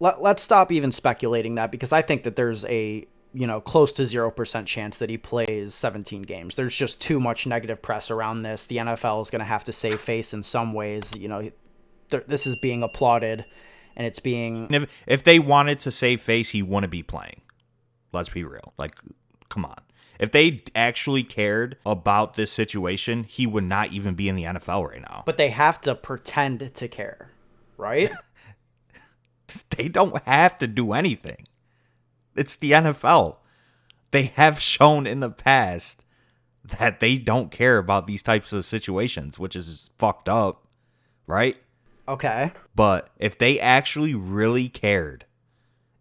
let's stop even speculating that, because I think that there's a, close to 0% chance that he plays 17 games. There's just too much negative press around this. The NFL is going to have to save face in some ways. This is being applauded, and it's being... If they wanted to save face, he wouldn't be playing. Let's be real. Like, come on. If they actually cared about this situation, he would not even be in the NFL right now. But they have to pretend to care, right? They don't have to do anything. It's the NFL. They have shown in the past that they don't care about these types of situations, which is fucked up, right? Okay. But if they actually really cared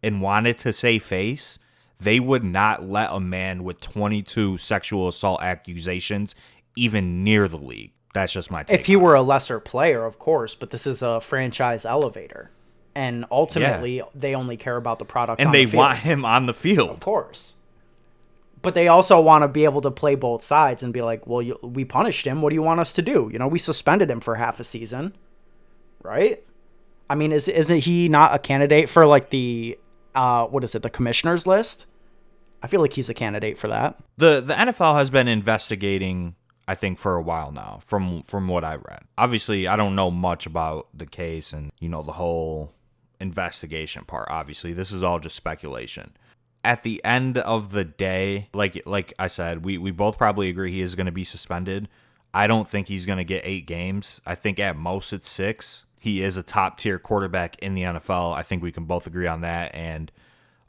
and wanted to save face, they would not let a man with 22 sexual assault accusations even near the league. That's just my take. If he were a lesser player, of course, but this is a franchise elevator. And ultimately, they only care about the product and on the field. And they want him on the field. Of course. But they also want to be able to play both sides and be like, well, we punished him. What do you want us to do? We suspended him for half a season. Right? I mean, isn't he not a candidate for like the, the commissioner's list? I feel like he's a candidate for that. The NFL has been investigating, I think, for a while now, from what I read. Obviously, I don't know much about the case and, the whole investigation part. Obviously, this is all just speculation. At the end of the day, like I said, we both probably agree he is going to be suspended. I don't think he's going to get 8 games. I think at most it's 6. He is a top-tier quarterback in the NFL. I think we can both agree on that, and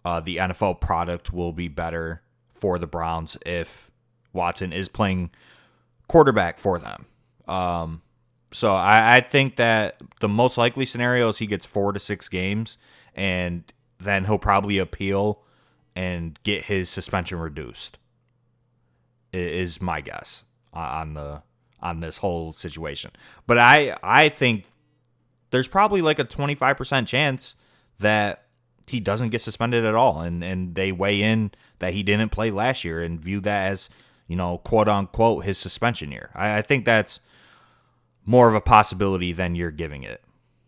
the NFL product will be better for the Browns if Watson is playing quarterback for them. So I think that the most likely scenario is he gets 4 to 6 games, and then he'll probably appeal and get his suspension reduced, is my guess on this whole situation. But I think there's probably like a 25% chance that he doesn't get suspended at all, and they weigh in that he didn't play last year and view that as, quote unquote, his suspension year. I think that's more of a possibility than you're giving it,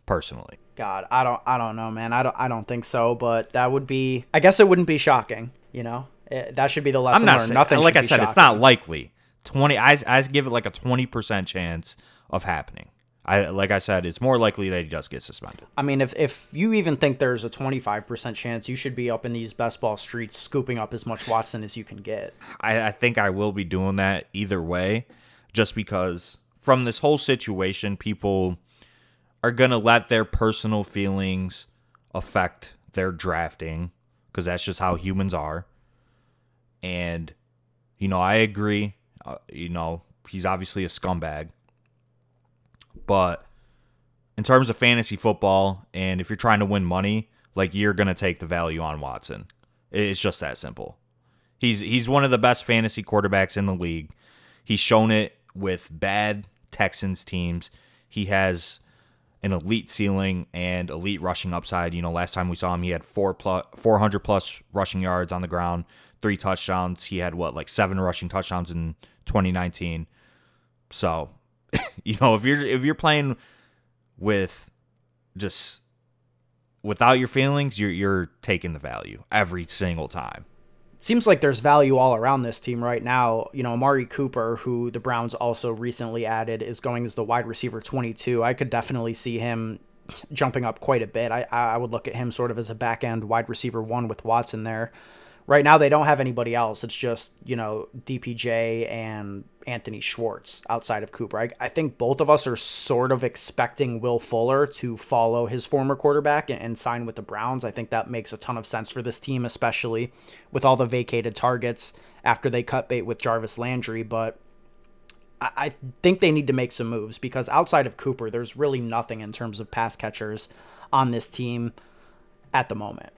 personally. God, I don't know, man. I don't think so, but that would be, I guess it wouldn't be shocking, that should be the lesson. I'm not saying, nothing like I should be said, shocking. it's not likely. I give it like a 20% chance of happening. Like I said, it's more likely that he does get suspended. I mean, if you even think there's a 25% chance, you should be up in these best ball streets scooping up as much Watson as you can get. I think I will be doing that either way, just because from this whole situation, people are going to let their personal feelings affect their drafting, because that's just how humans are. And, I agree. He's obviously a scumbag. But in terms of fantasy football, and if you're trying to win money, like, you're going to take the value on Watson. It's just that simple. He's one of the best fantasy quarterbacks in the league. He's shown it with bad Texans teams. He has an elite ceiling and elite rushing upside. Last time we saw him, he had 400 plus rushing yards on the ground, 3 touchdowns. He had 7 rushing touchdowns in 2019. So, if you're playing with just without your feelings, you're taking the value every single time. Seems like there's value all around this team right now. Amari Cooper, who the Browns also recently added, is going as the wide receiver 22. I could definitely see him jumping up quite a bit. I would look at him sort of as a back-end wide receiver 1 with Watson there. Right now, they don't have anybody else. It's just, DPJ and Anthony Schwartz outside of Cooper. I think both of us are sort of expecting Will Fuller to follow his former quarterback and sign with the Browns. I think that makes a ton of sense for this team, especially with all the vacated targets after they cut bait with Jarvis Landry. But I think they need to make some moves, because outside of Cooper, there's really nothing in terms of pass catchers on this team at the moment.